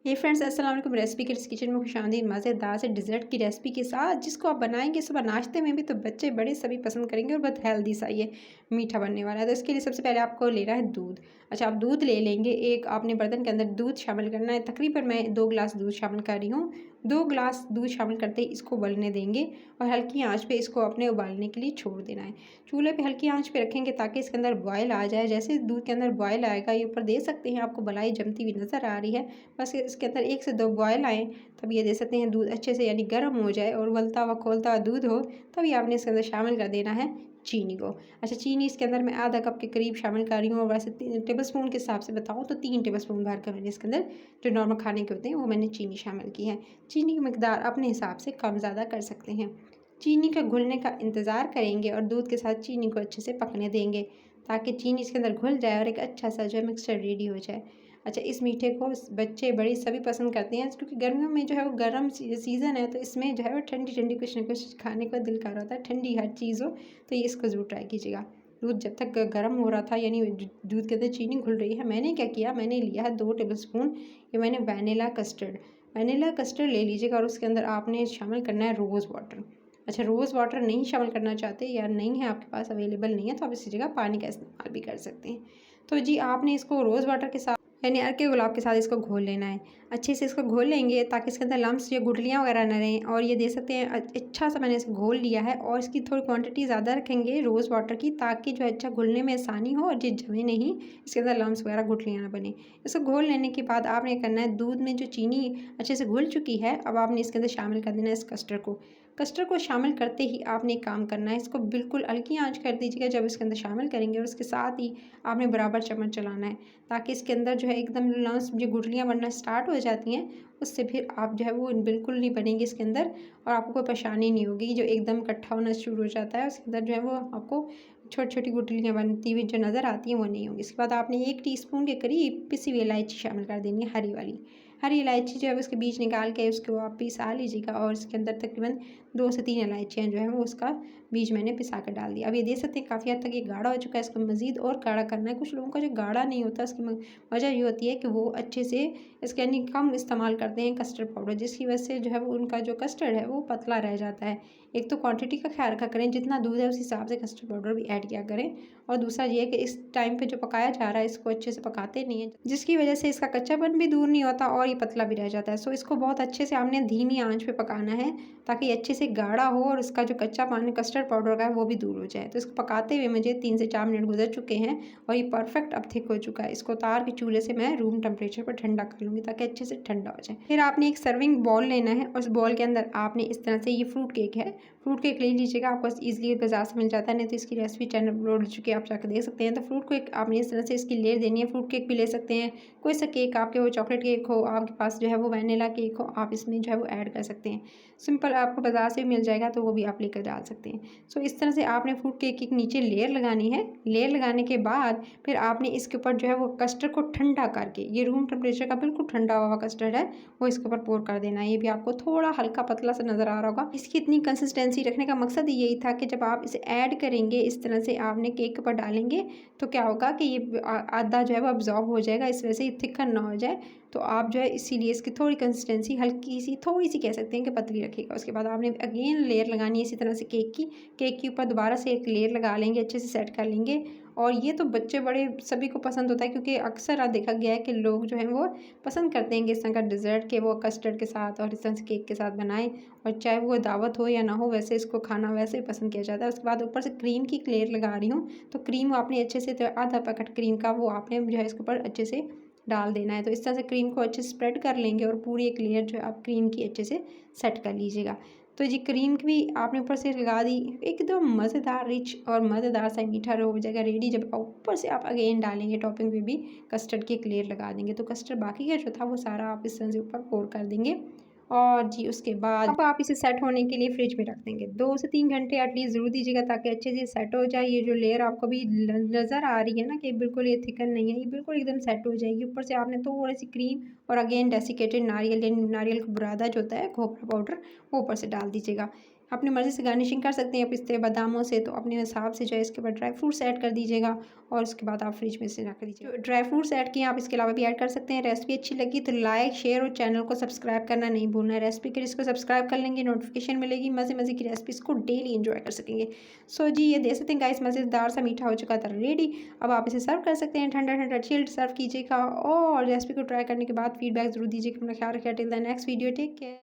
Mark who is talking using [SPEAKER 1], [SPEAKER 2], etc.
[SPEAKER 1] हे friends, अस्सलाम वालेकुम। Recipe kids kitchen में खुशामदीद। मज़ेदार से डिज़र्ट की रेसिपी के साथ जिसको आप बनाएंगे सुबह नाश्ते में भी तो बच्चे बड़े सभी पसंद करेंगे और बहुत हेल्दी सा ये मीठा बनने वाला है। तो इसके लिए सबसे पहले आपको लेना है दूध। अच्छा, आप दूध ले लेंगे। एक आपने बर्तन के अंदर दूध शामिल करना है। तकरीबन मैं 2 गिलास दूध शामिल कर रही हूँ। 2 गिलास दूध शामिल करते ही इसको उबलने देंगे और हल्की आँच पे इसको अपने उबालने के लिए छोड़ देना है। चूल्हे पे हल्की आँच पे रखेंगे ताकि इसके अंदर बॉयल आ जाए। जैसे दूध के अंदर बॉयल आएगा, ये ऊपर दे सकते हैं, आपको मलाई जमती हुई नज़र आ रही है। बस इसके अंदर 1 से 2 बॉयल आएँ, तब ये दे सकते हैं दूध अच्छे से यानी गर्म हो जाए और उबलता हुआ खौलता हुआ दूध हो, तभी आपने इसके अंदर शामिल कर देना है चीनी को। अच्छा, चीनी इसके अंदर मैं आधा कप के करीब शामिल कर रही हूँ और वैसे 3 टेबलस्पून के हिसाब से बताऊँ तो 3 टेबलस्पून भर कर मैंने इसके अंदर जो नॉर्मल खाने के होते हैं वो मैंने चीनी शामिल की है। चीनी की मिकदार अपने हिसाब से कम ज़्यादा कर सकते हैं। चीनी के घुलने का इंतज़ार करेंगे और दूध के साथ चीनी को अच्छे से पकने देंगे ताकि चीनी इसके अंदर घुल जाए और एक अच्छा सा जो है मिक्सचर रेडी हो जाए। अच्छा, इस मीठे को बच्चे बड़े सभी पसंद करते हैं क्योंकि गर्मियों में जो है वो गर्म सीज़न है, तो इसमें जो है वो ठंडी ठंडी कुछ ना कुछ खाने का दिल कर रहा था, ठंडी हर चीज़ हो, तो ये इसको ज़रूर ट्राई कीजिएगा। दूध जब तक गर्म हो रहा था यानी दूध के अंदर चीनी घुल रही है, मैंने क्या किया, मैंने लिया है 2 टेबलस्पून ये मैंने वैनिला कस्टर्ड ले लीजिएगा और उसके अंदर आपने शामिल करना है रोज़ वाटर। अच्छा, रोज़ वाटर नहीं शामिल करना चाहते या नहीं है आपके पास, अवेलेबल नहीं है, तो आप इसी जगह पानी का इस्तेमाल भी कर सकते हैं। तो जी, आपने इसको रोज़ वाटर के साथ यानी अर्क गुलाब के साथ इसको घोल लेना है। अच्छे से इसको घोल लेंगे ताकि इसके अंदर लम्स या गुठलियाँ वगैरह ना रहें, और ये दे सकते हैं अच्छा सा मैंने इसको घोल लिया है और इसकी थोड़ी क्वांटिटी ज़्यादा रखेंगे रोज़ वाटर की, ताकि जो अच्छा घुलने में आसानी हो और ये जमे नहीं, इसके अंदर लम्स वगैरह गुठलियाँ ना बने। इसको घोल लेने के बाद आपने करना है, दूध में जो चीनी अच्छे से घुल चुकी है, अब आपने इसके अंदर शामिल कर देना है इस कस्टर्ड को शामिल करते ही आपने एक काम करना है, इसको बिल्कुल हल्की आंच कर दीजिएगा जब इसके अंदर शामिल करेंगे, और उसके साथ ही आपने बराबर चम्मच चलाना है ताकि इसके अंदर जो है एकदम लम्स जो गुठलियाँ बनना स्टार्ट हो जाती हैं, उससे फिर आप जो है वो बिल्कुल नहीं बनेंगी इसके अंदर और आपको कोई परेशानी नहीं होगी। जो एकदम इकट्ठा होना शुरू हो जाता है उसके अंदर जो है वो आपको छोटी छोटी गुठलियाँ बनती हुई जो नज़र आती हैं वो नहीं होंगी। इसके बाद आपने 1 टीस्पून के करीब पिसी हुई इलायची शामिल कर देनी है, हरी वाली। हरी इलायची जो है उसके बीज निकाल के उसको आप पिसा लीजिएगा और इसके अंदर तकरीबन 2 से 3 इलायचियाँ जो है वो उसका बीज मैंने पिसा कर डाल दिया। अब ये देख सकते हैं काफ़ी हद तक ये गाढ़ा हो चुका है, इसको मज़ीद और गाढ़ा करना है। कुछ लोगों का जो गाढ़ा नहीं होता उसकी वजह ये होती है कि वो अच्छे से इसके यानी कम इस्तेमाल करते हैं कस्टर्ड पाउडर, जिसकी वजह से जो है वो उनका जो कस्टर्ड है वो पतला रह जाता है। एक तो क्वांटिटी का ख्याल रखा करें, जितना दूध है उस हिसाब से कस्टर्ड पाउडर भी ऐड किया करें, और दूसरा ये है कि इस टाइम पे जो पकाया जा रहा है इसको अच्छे से पकाते नहीं है, जिसकी वजह से इसका कच्चापन भी दूर नहीं होता और ये पतला भी रह जाता है। सो इसको बहुत अच्छे से हमने धीमी आंच पे पकाना है ताकि अच्छे से गाढ़ा हो और इसका जो कच्चा पानी कस्टर्ड पाउडर का है वो भी दूर हो जाए। तो इसको पकाते हुए मुझे 3 से 4 मिनट गुजर चुके हैं और ये परफेक्ट अब थिक हो चुका है। इसको उतार के चूल्हे से मैं रूम टेम्परेचर पर ठंडा कर लूँगी ताकि अच्छे से ठंडा हो जाए। फिर आपने एक सर्विंग बाउल लेना है और उस बाउल के अंदर आपने इस तरह से, ये फ्रूट केक है, फ्रूट केक ले लीजिएगा, आपको ईजिली बाजार से मिल जाता है, नहीं तो इसकी रेसिपी चैनल अपलोड हो चुकी है, आप जाकर देख सकते हैं। तो फ्रूट केक आपने इस तरह से इसकी लेयर देनी है। फ्रूट केक भी ले सकते हैं, कोई सा केक आपके हो, चॉकलेट केक हो, आपके पास जो है वो वैनिला केक हो, आप इसमें जो है वो ऐड कर सकते हैं। सिंपल आपको बाज़ार से मिल जाएगा तो वो भी आप लेकर डाल सकते हैं। सो इस तरह से आपने फ्रूट केक की नीचे लेयर लगानी है। लेयर लगाने के बाद फिर आपने इसके ऊपर जो है वो कस्टर्ड को ठंडा करके, ये रूम टेम्परेचर का बिल्कुल ठंडा हुआ कस्टर्ड है, वो इसके ऊपर पोर कर देना है। ये भी आपको थोड़ा हल्का पतला सा नज़र आ रहा होगा। इसकी इतनी कंसिस्टेंसी रखने का मकसद यही था कि जब आप इसे ऐड करेंगे, इस तरह से आपने केक के ऊपर डालेंगे, तो क्या होगा कि ये आधा जो है वो अब्जॉर्ब हो जाएगा, इस वजह से ये थिकन ना हो जाए। तो आप जो है इसीलिए इसकी थोड़ी कंसिस्टेंसी हल्की सी, थोड़ी सी कह सकते हैं कि पतली रखिएगा। उसके बाद आपने अगेन लेयर लगानी है इसी तरह से केक के ऊपर दोबारा से एक लेयर लगा लेंगे, अच्छे से सेट कर लेंगे। और ये तो बच्चे बड़े सभी को पसंद होता है क्योंकि अक्सर देखा गया है कि लोग जो हैं वो पसंद करते हैं कि इस तरह का डिज़र्ट के वो कस्टर्ड के साथ और इस तरह से केक के साथ बनाएं, और चाहे वो दावत हो या ना हो, वैसे इसको खाना वैसे ही पसंद किया जाता है। उसके बाद ऊपर से क्रीम की लेयर लगा रही हूँ, तो क्रीम आपने अच्छे से, तो आधा पैकेट क्रीम का वो आपने जो है इसके ऊपर अच्छे से डाल देना है। तो इस तरह से क्रीम को अच्छे से स्प्रेड कर लेंगे और पूरी एक लेयर जो है आप क्रीम की अच्छे से सेट कर लीजिएगा। तो जी, क्रीम भी आपने ऊपर से लगा दी, एकदम मज़ेदार रिच और मज़ेदार सा मीठा हो जाएगा रेडी। जब ऊपर से आप अगेन डालेंगे टॉपिंग पे भी कस्टर्ड की एक लेयर लगा देंगे, तो कस्टर्ड बाकी का जो था वो सारा आप इस तरह से ऊपर पोर कर देंगे। और जी उसके बाद अब आप इसे सेट होने के लिए फ्रिज में रख देंगे। 2 से 3 घंटे एटलीस्ट ज़रूर दीजिएगा ताकि अच्छे से सेट हो जाए। ये जो लेयर आपको भी नज़र आ रही है ना कि बिल्कुल ये थिकन नहीं है, ये बिल्कुल एकदम सेट हो जाएगी। ऊपर से आपने थोड़ी सी क्रीम और अगेन डेसिकेटेड नारियल, यानी नारियल का बुरादा जो होता है, खोपरा पाउडर, वो ऊपर से डाल दीजिएगा। अपनी मर्ज़ी से गार्निशिंग कर सकते हैं पिस्ते बादामों से, तो अपने हिसाब से जो है इसके ऊपर ड्राई फ्रूट्स ऐड कर दीजिएगा और उसके बाद आप फ्रिज में से रख दीजिए। जो ड्राई फ्रूट्स ऐड किए आप इसके अलावा भी ऐड कर सकते हैं। रेसिपी अच्छी लगी तो लाइक शेयर और चैनल को सब्सक्राइब करना नहीं भूलना है। रेसिपी के इसको सब्सक्राइब कर लेंगे, नोटिफिकेशन मिलेगी, मज़े मज़े की रेसिपीज़ को डेली इंजॉय कर सकेंगे। सो जी ये देख सकते हैं गाइस, मज़ेदार सा मीठा हो चुका था रेडी। अब आप इसे सर्व कर सकते हैं, ठंडा ठंडा चिल्ड सर्व कीजिएगा और रेसिपी को ट्राई करने के बाद फीडबैक जरूर दीजिएगा। अपना ख्याल रखिए, till the next video, take care.